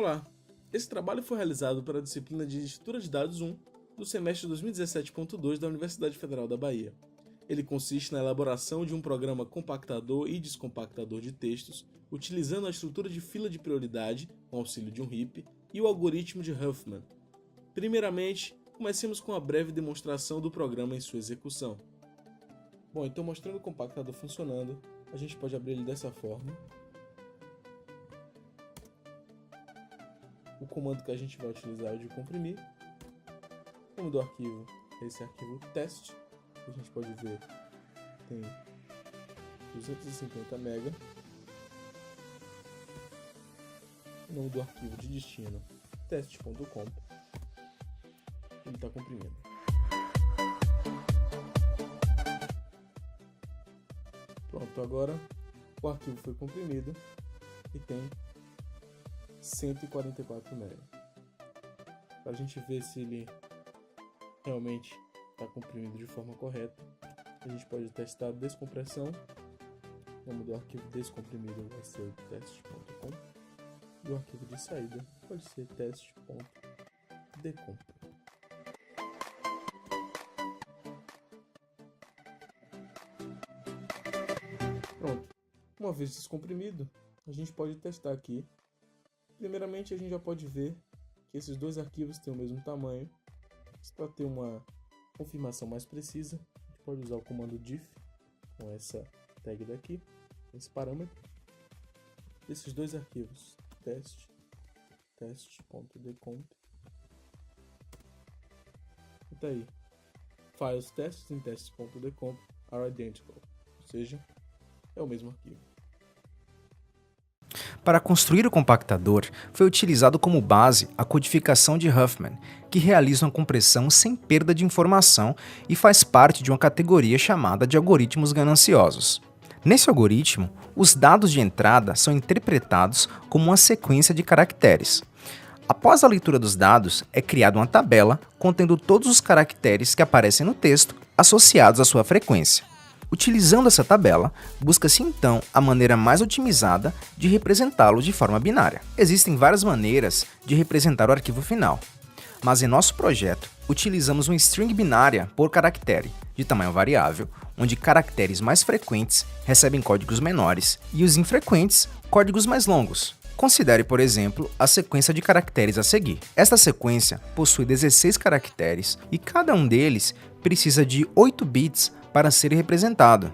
Olá, esse trabalho foi realizado para a disciplina de Estrutura de Dados 1 do semestre 2017.2 da Universidade Federal da Bahia. Ele consiste na elaboração de um programa compactador e descompactador de textos, utilizando a estrutura de fila de prioridade, com auxílio de um heap, e o algoritmo de Huffman. Primeiramente, comecemos com uma breve demonstração do programa em sua execução. Bom, então mostrando o compactador funcionando, a gente pode abrir ele dessa forma. O comando que a gente vai utilizar é o de comprimir. O nome do arquivo é esse arquivo test. A gente pode ver tem 250 MB. O nome do arquivo de destino test.com. Ele está comprimindo. Pronto, agora o arquivo foi comprimido e tem 144 MB. Para a gente ver se ele realmente está comprimido de forma correta, a gente pode testar a descompressão. O nome do arquivo descomprimido vai ser o test.com e o arquivo de saída pode ser test.decomp. Pronto, uma vez descomprimido, a gente pode testar aqui. Primeiramente, a gente já pode ver que esses dois arquivos têm o mesmo tamanho. Para ter uma confirmação mais precisa, a gente pode usar o comando diff com essa tag daqui, esse parâmetro. Esses dois arquivos, test.decomp. E tá aí. Files tests em test.decomp are identical, ou seja, é o mesmo arquivo. Para construir o compactador, foi utilizado como base a codificação de Huffman, que realiza uma compressão sem perda de informação e faz parte de uma categoria chamada de algoritmos gananciosos. Nesse algoritmo, os dados de entrada são interpretados como uma sequência de caracteres. Após a leitura dos dados, é criada uma tabela contendo todos os caracteres que aparecem no texto associados à sua frequência. Utilizando essa tabela, busca-se então a maneira mais otimizada de representá-lo de forma binária. Existem várias maneiras de representar o arquivo final, mas em nosso projeto utilizamos uma string binária por caractere, de tamanho variável, onde caracteres mais frequentes recebem códigos menores e os infrequentes códigos mais longos. Considere, por exemplo, a sequência de caracteres a seguir. Esta sequência possui 16 caracteres e cada um deles precisa de 8 bits para ser representado.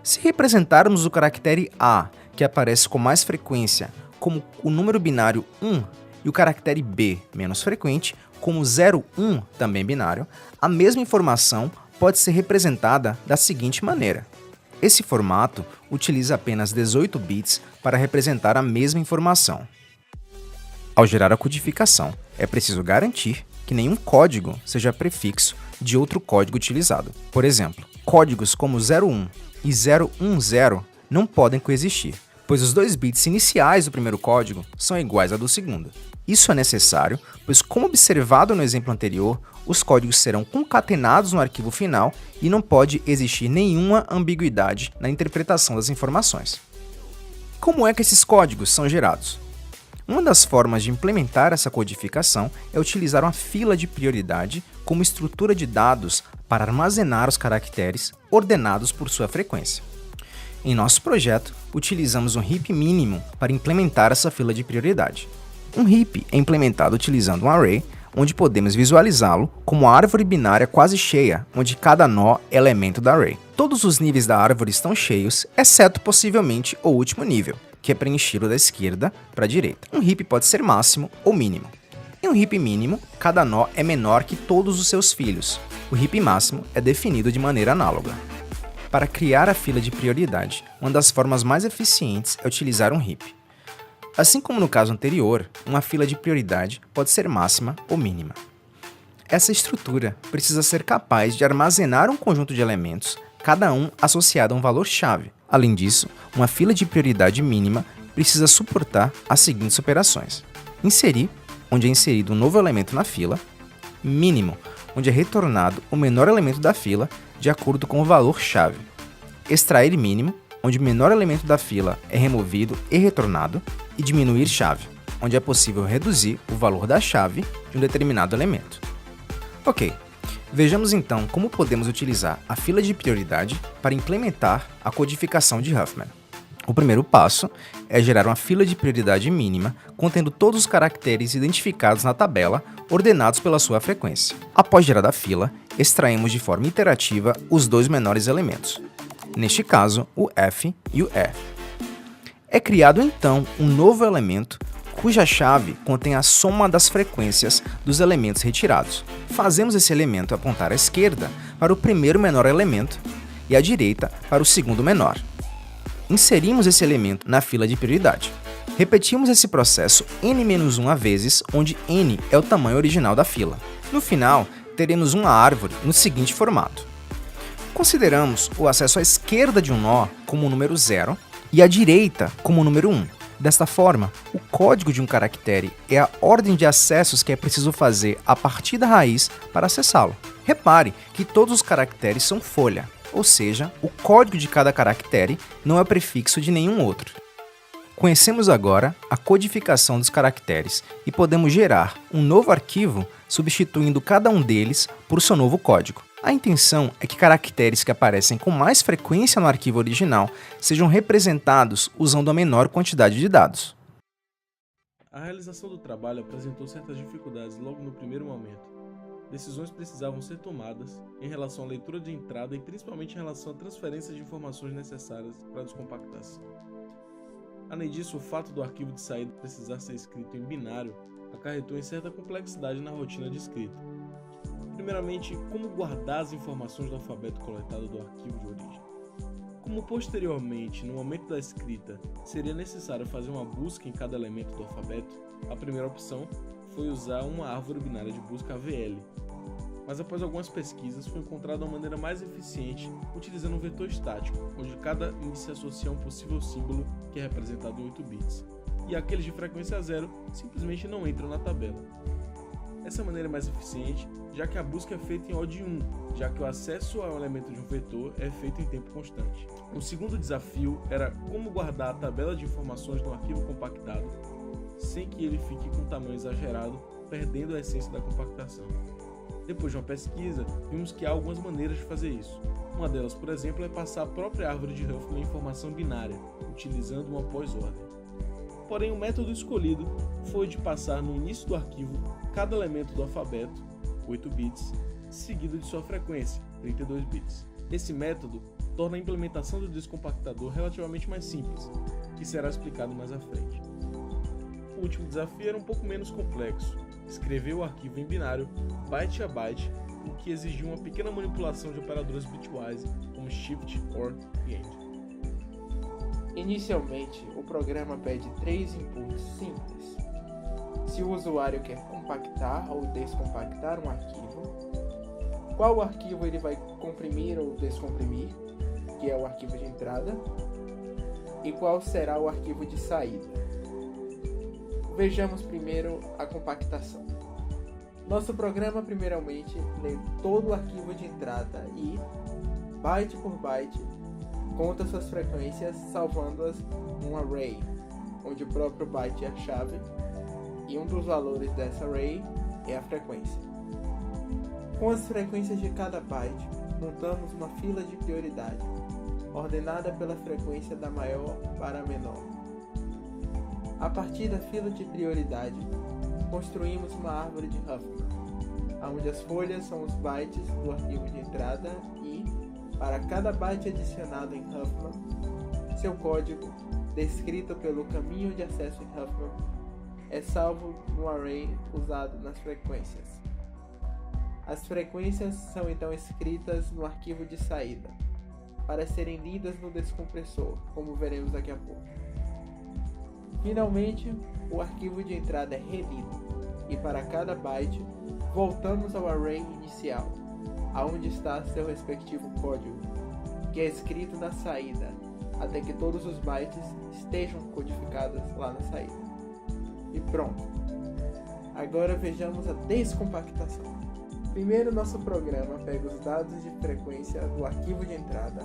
Se representarmos o caractere A, que aparece com mais frequência, como o número binário 1, e o caractere B, menos frequente, como 01, também binário, a mesma informação pode ser representada da seguinte maneira. Esse formato utiliza apenas 18 bits para representar a mesma informação. Ao gerar a codificação, é preciso garantir que nenhum código seja prefixo de outro código utilizado. Por exemplo, códigos como 01 e 010 não podem coexistir, pois os 2 bits iniciais do primeiro código são iguais a do segundo. Isso é necessário, pois como observado no exemplo anterior, os códigos serão concatenados no arquivo final e não pode existir nenhuma ambiguidade na interpretação das informações. Como é que esses códigos são gerados? Uma das formas de implementar essa codificação é utilizar uma fila de prioridade como estrutura de dados para armazenar os caracteres ordenados por sua frequência. Em nosso projeto, utilizamos um heap mínimo para implementar essa fila de prioridade. Um heap é implementado utilizando um array, onde podemos visualizá-lo como uma árvore binária quase cheia, onde cada nó é elemento da array. Todos os níveis da árvore estão cheios, exceto possivelmente o último nível, que é preenchido da esquerda para a direita. Um heap pode ser máximo ou mínimo. Em um heap mínimo, cada nó é menor que todos os seus filhos. O heap máximo é definido de maneira análoga. Para criar a fila de prioridade, uma das formas mais eficientes é utilizar um heap. Assim como no caso anterior, uma fila de prioridade pode ser máxima ou mínima. Essa estrutura precisa ser capaz de armazenar um conjunto de elementos, cada um associado a um valor-chave. Além disso, uma fila de prioridade mínima precisa suportar as seguintes operações: inserir, onde é inserido um novo elemento na fila; mínimo, onde é retornado o menor elemento da fila de acordo com o valor-chave; extrair mínimo, onde o menor elemento da fila é removido e retornado; e diminuir chave. onde é possível reduzir o valor da chave de um determinado elemento. Ok, vejamos então como podemos utilizar a fila de prioridade para implementar a codificação de Huffman. O primeiro passo é gerar uma fila de prioridade mínima contendo todos os caracteres identificados na tabela, ordenados pela sua frequência. Após gerar a fila, extraímos de forma iterativa os dois menores elementos, neste caso o F e o E. É criado então um novo elemento cuja chave contém a soma das frequências dos elementos retirados. Fazemos esse elemento apontar à esquerda para o primeiro menor elemento e à direita para o segundo menor. Inserimos esse elemento na fila de prioridade. Repetimos esse processo n-1 vezes, onde n é o tamanho original da fila. No final, teremos uma árvore no seguinte formato. Consideramos o acesso à esquerda de um nó como o número 0 e à direita como o número 1. Desta forma, o código de um caractere é a ordem de acessos que é preciso fazer a partir da raiz para acessá-lo. Repare que todos os caracteres são folha, ou seja, o código de cada caractere não é prefixo de nenhum outro. Conhecemos agora a codificação dos caracteres e podemos gerar um novo arquivo substituindo cada um deles por seu novo código. A intenção é que caracteres que aparecem com mais frequência no arquivo original sejam representados usando a menor quantidade de dados. A realização do trabalho apresentou certas dificuldades logo no primeiro momento. Decisões precisavam ser tomadas em relação à leitura de entrada e principalmente em relação à transferência de informações necessárias para a descompactação. Além disso, o fato do arquivo de saída precisar ser escrito em binário acarretou em certa complexidade na rotina de escrita. Primeiramente, como guardar as informações do alfabeto coletado do arquivo de origem. Como posteriormente, no momento da escrita, seria necessário fazer uma busca em cada elemento do alfabeto, a primeira opção foi usar uma árvore binária de busca AVL. Mas após algumas pesquisas, foi encontrada uma maneira mais eficiente utilizando um vetor estático, onde cada índice associa a um possível símbolo que é representado em 8 bits, e aqueles de frequência 0 simplesmente não entram na tabela. Essa maneira é mais eficiente, já que a busca é feita em odd 1, já que o acesso ao elemento de um vetor é feito em tempo constante. O segundo desafio era como guardar a tabela de informações no arquivo compactado, sem que ele fique com tamanho exagerado, perdendo a essência da compactação. Depois de uma pesquisa, vimos que há algumas maneiras de fazer isso. Uma delas, por exemplo, é passar a própria árvore de Huffman em informação binária, utilizando uma pós-ordem. Porém, o método escolhido foi de passar no início do arquivo cada elemento do alfabeto, 8 bits, seguido de sua frequência, 32 bits. Esse método torna a implementação do descompactador relativamente mais simples, que será explicado mais à frente. O último desafio era um pouco menos complexo, escrever o arquivo em binário, byte a byte, o que exigia uma pequena manipulação de operadores bitwise, como shift, or e end. Inicialmente, o programa pede 3 inputs simples. Se o usuário quer compactar ou descompactar um arquivo, qual arquivo ele vai comprimir ou descomprimir, que é o arquivo de entrada, e qual será o arquivo de saída. Vejamos primeiro a compactação. Nosso programa primeiramente lê todo o arquivo de entrada e, byte por byte, conta suas frequências salvando-as num array, onde o próprio byte é a chave e um dos valores dessa array é a frequência. Com as frequências de cada byte, montamos uma fila de prioridade, ordenada pela frequência da maior para a menor. A partir da fila de prioridade, construímos uma árvore de Huffman, onde as folhas são os bytes do arquivo de entrada e, para cada byte adicionado em Huffman, seu código, descrito pelo caminho de acesso em Huffman, é salvo no array usado nas frequências. As frequências são então escritas no arquivo de saída, para serem lidas no descompressor, como veremos daqui a pouco. Finalmente, o arquivo de entrada é relido, e para cada byte, voltamos ao array inicial, aonde está seu respectivo código, que é escrito na saída, até que todos os bytes estejam codificados lá na saída. E pronto! Agora vejamos a descompactação. Primeiro, nosso programa pega os dados de frequência do arquivo de entrada,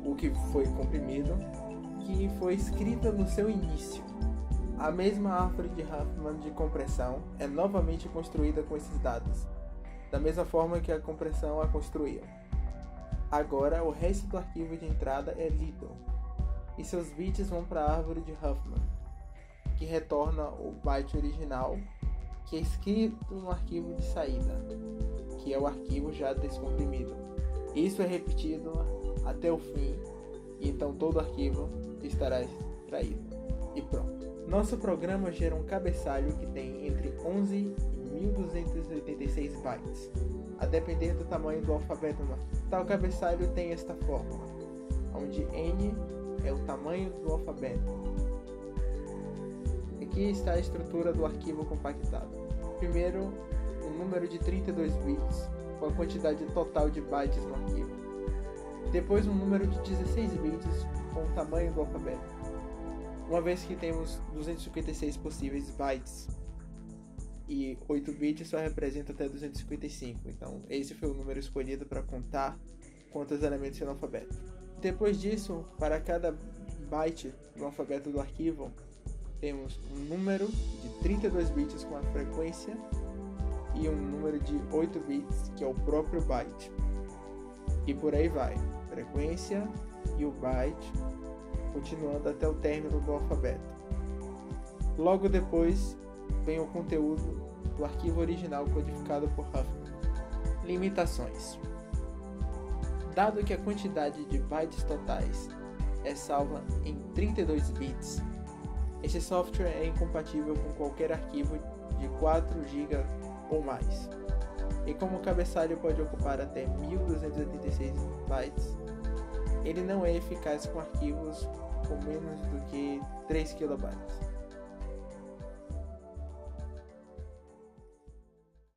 o que foi comprimido, que foi escrito no seu início, A mesma árvore de Huffman de compressão é novamente construída com esses dados, da mesma forma que a compressão a construiu. Agora, o resto do arquivo de entrada é lido, e seus bits vão para a árvore de Huffman, que retorna o byte original, que é escrito no arquivo de saída, que é o arquivo já descomprimido. Isso é repetido até o fim, e então todo o arquivo estará extraído. E pronto. Nosso programa gera um cabeçalho que tem entre 11 e 1286 bytes, a depender do tamanho do alfabeto no arquivo. Tal cabeçalho tem esta fórmula, onde n é o tamanho do alfabeto. Aqui está a estrutura do arquivo compactado. Primeiro, um número de 32 bits, com a quantidade total de bytes no arquivo. Depois, um número de 16 bits, com o tamanho do alfabeto. Uma vez que temos 256 possíveis bytes e 8 bits só representa até 255, então esse foi o número escolhido para contar quantos elementos tem no alfabeto. Depois disso, para cada byte do alfabeto do arquivo, temos um número de 32 bits com a frequência e um número de 8 bits que é o próprio byte. E por aí vai, frequência e o byte, continuando até o término do alfabeto. Logo depois vem o conteúdo do arquivo original codificado por Huffman. Limitações. Dado que a quantidade de bytes totais é salva em 32 bits, esse software é incompatível com qualquer arquivo de 4 GB ou mais. E como o cabeçalho pode ocupar até 1286 bytes, ele não é eficaz com arquivos com menos do que 3 KB.